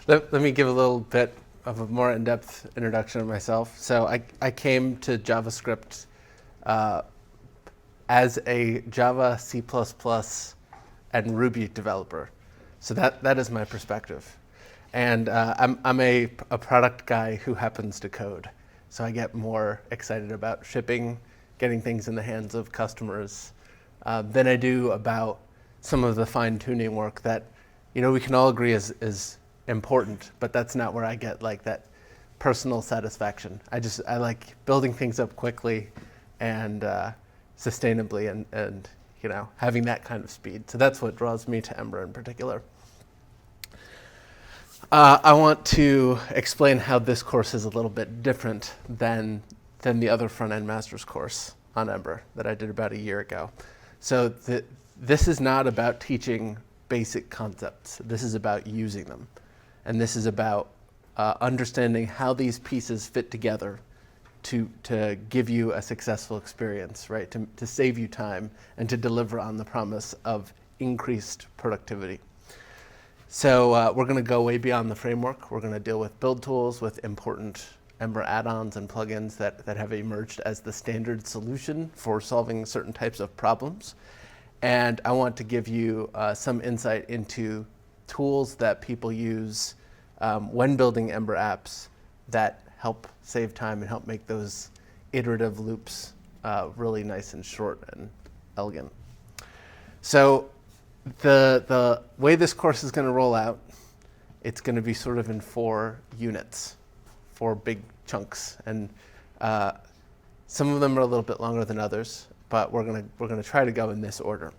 Let me give a little bit of a more in-depth introduction of myself. So I came to JavaScript uh, as a Java, C++, and Ruby developer. So that is my perspective. And I'm a product guy who happens to code. So I get more excited about shipping, getting things in the hands of customers, than I do about some of the fine-tuning work that we can all agree is important, but that's not where I get like that personal satisfaction. I like building things up quickly and sustainably and having that kind of speed. So that's what draws me to Ember in particular. I want to explain how this course is a little bit different than the other front-end master's course on Ember that I did about a year ago. So this is not about teaching basic concepts. This is about using them. And this is about understanding how these pieces fit together to give you a successful experience, right? To save you time and to deliver on the promise of increased productivity. So we're going to go way beyond the framework. We're going to deal with build tools, with important Ember add-ons and plugins that have emerged as the standard solution for solving certain types of problems. And I want to give you some insight into tools that people use when building Ember apps that help save time and help make those iterative loops really nice and short and elegant. So the way this course is going to roll out, it's going to be sort of in 4 units, 4 big chunks, and some of them are a little bit longer than others, but we're going to try to go in this order.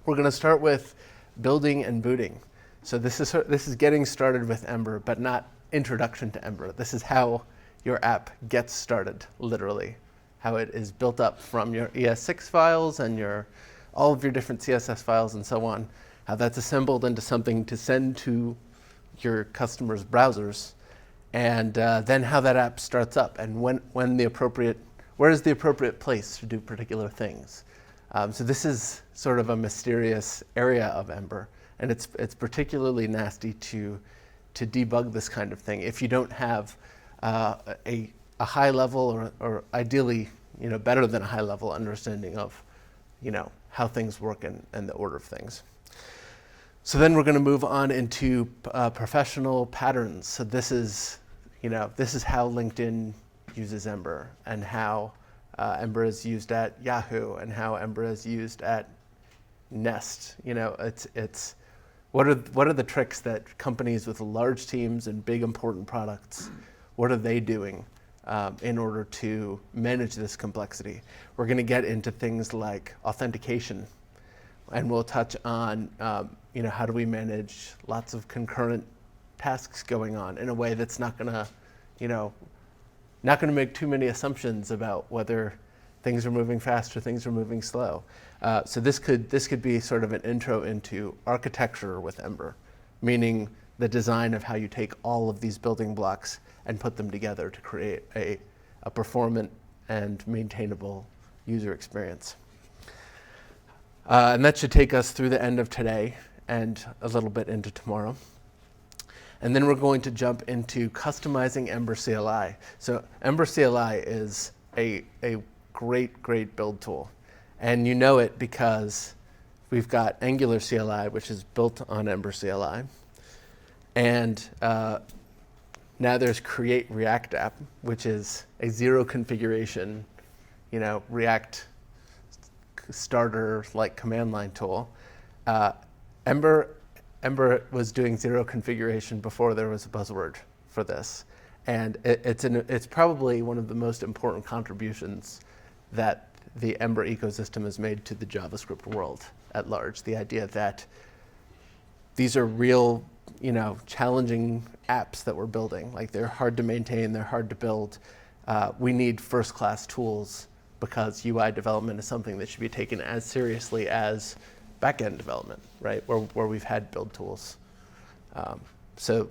We're going to start with building and booting. So this is getting started with Ember, but not introduction to Ember. This is how your app gets started, literally, how it is built up from your ES6 files and all of your different CSS files and so on, how that's assembled into something to send to your customers' browsers, and then how that app starts up and where is the appropriate place to do particular things. So this is sort of a mysterious area of Ember, and it's particularly nasty to debug this kind of thing if you don't have a high level or ideally better than a high level understanding of how things work and the order of things. So then we're going to move on into professional patterns. So this is how LinkedIn uses Ember, and how Ember is used at Yahoo, and how Ember is used at Nest. It's what are the tricks that companies with large teams and big important products, what are they doing in order to manage this complexity? We're going to get into things like authentication, and we'll touch on how do we manage lots of concurrent tasks going on in a way that's not going to make too many assumptions about whether things are moving fast or things are moving slow. So this could be sort of an intro into architecture with Ember, meaning the design of how you take all of these building blocks and put them together to create a performant and maintainable user experience. And that should take us through the end of today and a little bit into tomorrow. And then we're going to jump into customizing Ember CLI. So Ember CLI is a great build tool. And you know it because we've got Angular CLI, which is built on Ember CLI. And now there's Create React App, which is a zero configuration, React starter like command line tool. Ember was doing zero configuration before there was a buzzword for this. And it's probably one of the most important contributions that the Ember ecosystem has made to the JavaScript world at large. The idea that these are real, challenging apps that we're building. Like, they're hard to maintain, they're hard to build. We need first-class tools because UI development is something that should be taken as seriously as back-end development, right? Where we've had build tools. So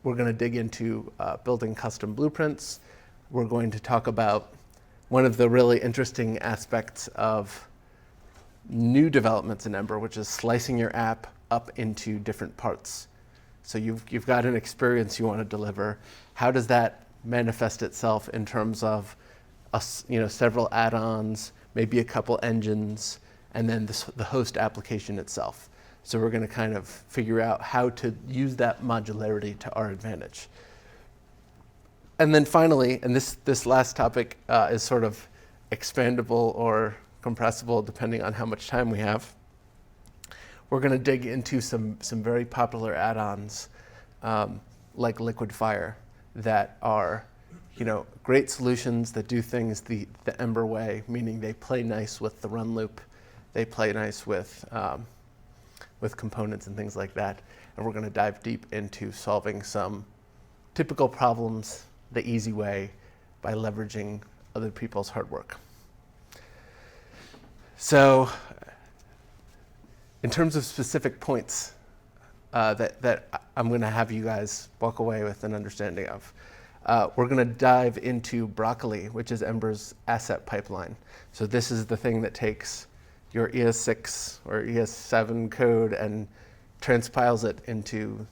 we're going to dig into building custom blueprints. We're going to talk about one of the really interesting aspects of new developments in Ember, which is slicing your app up into different parts. So you've got an experience you want to deliver. How does that manifest itself in terms of several add-ons, maybe a couple engines, and then the host application itself? So we're going to kind of figure out how to use that modularity to our advantage. And then finally, and this last topic is sort of expandable or compressible depending on how much time we have. We're going to dig into some very popular add-ons like Liquid Fire that are great solutions that do things the Ember way, meaning they play nice with the run loop, they play nice with components and things like that. And we're going to dive deep into solving some typical problems the easy way by leveraging other people's hard work. So in terms of specific points that I'm going to have you guys walk away with an understanding of, we're going to dive into Broccoli, which is Ember's asset pipeline. So this is the thing that takes your ES6 or ES7 code and transpiles it into,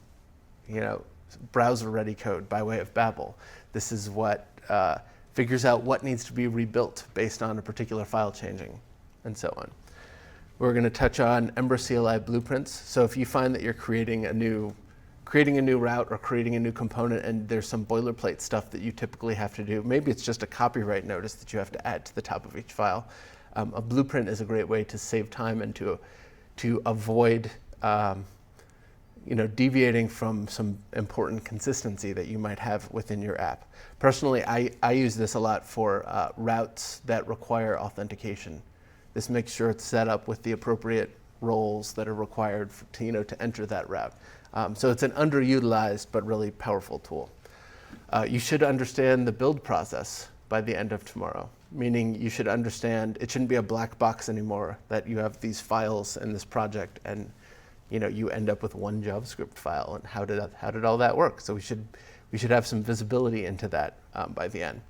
browser-ready code by way of Babel. This is what figures out what needs to be rebuilt based on a particular file changing, and so on. We're going to touch on Ember CLI blueprints. So if you find that you're creating a new route or creating a new component and there's some boilerplate stuff that you typically have to do, maybe it's just a copyright notice that you have to add to the top of each file. A blueprint is a great way to save time and to avoid deviating from some important consistency that you might have within your app. Personally, I use this a lot for routes that require authentication. This makes sure it's set up with the appropriate roles that are required to enter that route. So it's an underutilized but really powerful tool. You should understand the build process by the end of tomorrow, meaning you should understand it shouldn't be a black box anymore that you have these files in this project and you end up with one JavaScript file, and how did all that work? So we should have some visibility into that by the end.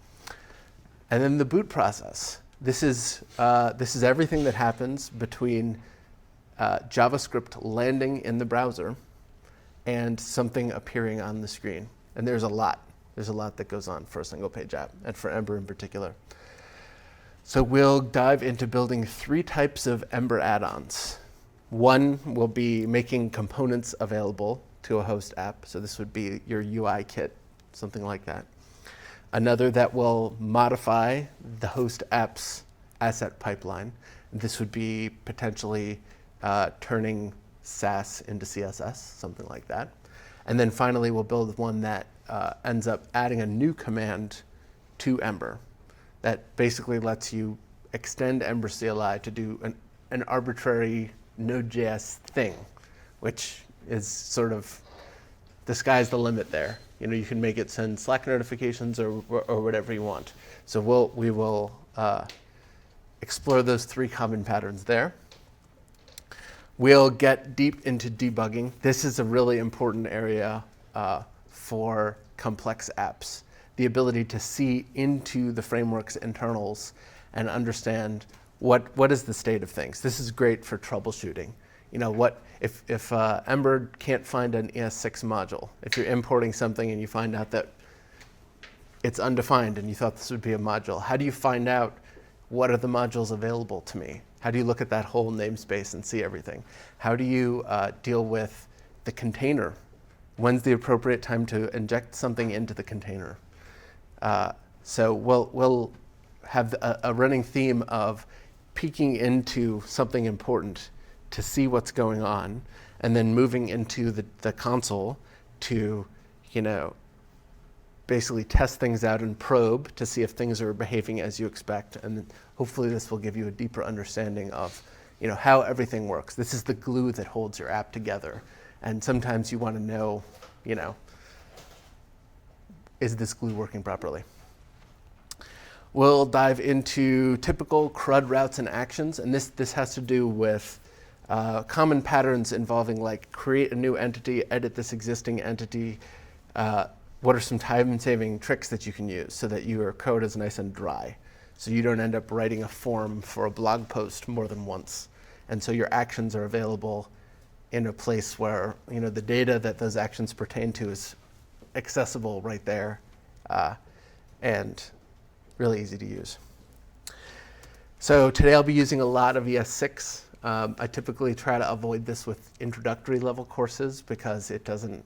And then the boot process. This is everything that happens between JavaScript landing in the browser and something appearing on the screen. And there's a lot that goes on for a single page app, and for Ember in particular. So we'll dive into building 3 types of Ember add-ons. One will be making components available to a host app. So this would be your UI kit, something like that. Another that will modify the host app's asset pipeline. This would be potentially turning Sass into CSS, something like that. And then finally, we'll build one that ends up adding a new command to Ember that basically lets you extend Ember CLI to do an arbitrary Node.js thing, which is sort of the sky's the limit there. You can make it send Slack notifications or whatever you want. So we will explore those 3 common patterns there. We'll get deep into debugging. This is a really important area for complex apps. The ability to see into the framework's internals and understand what is the state of things. This is great for troubleshooting. If Ember can't find an ES6 module, if you're importing something and you find out that it's undefined and you thought this would be a module, how do you find out what are the modules available to me? How do you look at that whole namespace and see everything? How do you deal with the container? When's the appropriate time to inject something into the container? So we'll have a running theme of peeking into something important to see what's going on, and then moving into the console to, basically test things out and probe to see if things are behaving as you expect. And hopefully this will give you a deeper understanding of, how everything works. This is the glue that holds your app together. And sometimes you want to know, is this glue working properly? We'll dive into typical CRUD routes and actions, and this has to do with common patterns involving like create a new entity, edit this existing entity. What are some time-saving tricks that you can use so that your code is nice and dry, so you don't end up writing a form for a blog post more than once, and so your actions are available in a place where the data that those actions pertain to is accessible right there, and really easy to use. So today I'll be using a lot of ES6. I typically try to avoid this with introductory level courses because it doesn't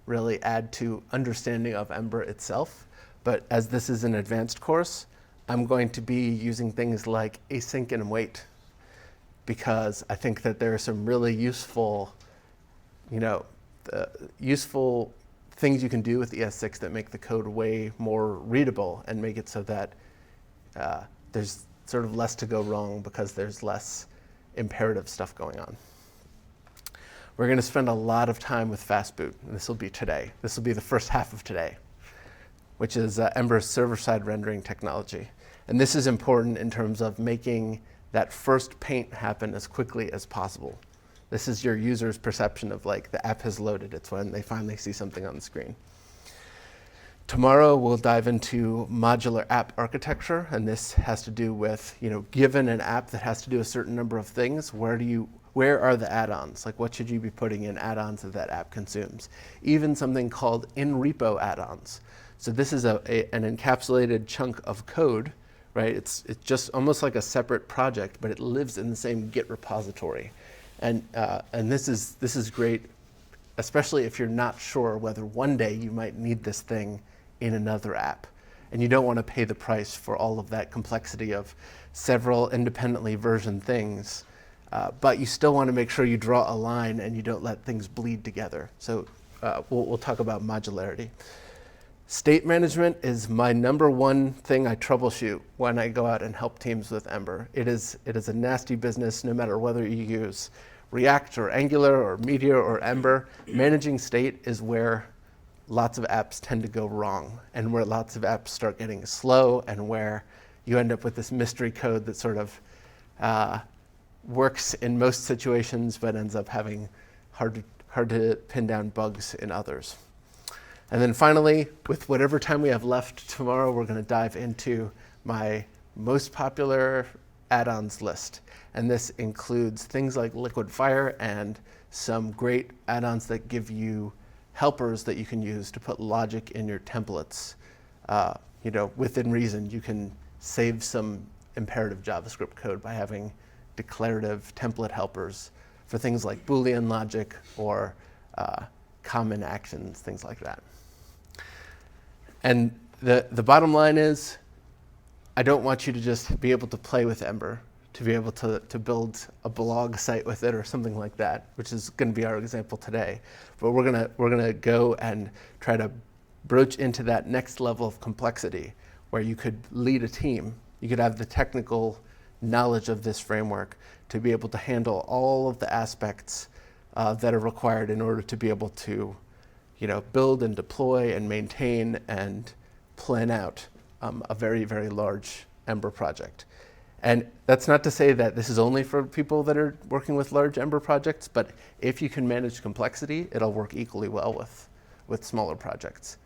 really add to understanding of Ember itself. But as this is an advanced course, I'm going to be using things like async and wait, because I think that there are some really useful, useful things you can do with ES6 that make the code way more readable and make it so that there's sort of less to go wrong because there's less imperative stuff going on. We're going to spend a lot of time with fastboot, and this will be today. This will be the first half of today, which is Ember's server-side rendering technology. And this is important in terms of making that first paint happen as quickly as possible. This is your user's perception of like the app has loaded. It's when they finally see something on the screen. Tomorrow we'll dive into modular app architecture, and this has to do with, given an app that has to do a certain number of things, where are the add-ons? Like what should you be putting in add-ons that app consumes? Even something called in-repo add-ons. So this is an encapsulated chunk of code, right? It's just almost like a separate project, but it lives in the same Git repository. And this is great, especially if you're not sure whether one day you might need this thing in another app. And you don't want to pay the price for all of that complexity of several independently versioned things, but you still want to make sure you draw a line and you don't let things bleed together. So we'll talk about modularity. State management is my number one thing I troubleshoot when I go out and help teams with Ember. It is a nasty business no matter whether you use React or Angular or Meteor or Ember. Managing state is where lots of apps tend to go wrong, and where lots of apps start getting slow, and where you end up with this mystery code that sort of works in most situations but ends up having hard to pin down bugs in others. And then finally, with whatever time we have left tomorrow, we're going to dive into my most popular add-ons list. And this includes things like Liquid Fire and some great add-ons that give you helpers that you can use to put logic in your templates. Within reason, you can save some imperative JavaScript code by having declarative template helpers for things like Boolean logic or common actions, things like that. And the bottom line is, I don't want you to just be able to play with Ember, to be able to build a blog site with it or something like that, which is going to be our example today. But we're gonna go and try to broach into that next level of complexity where you could lead a team. You could have the technical knowledge of this framework to be able to handle all of the aspects that are required in order to be able to build and deploy and maintain and plan out a very, very large Ember project. And that's not to say that this is only for people that are working with large Ember projects, but if you can manage complexity, it'll work equally well with smaller projects.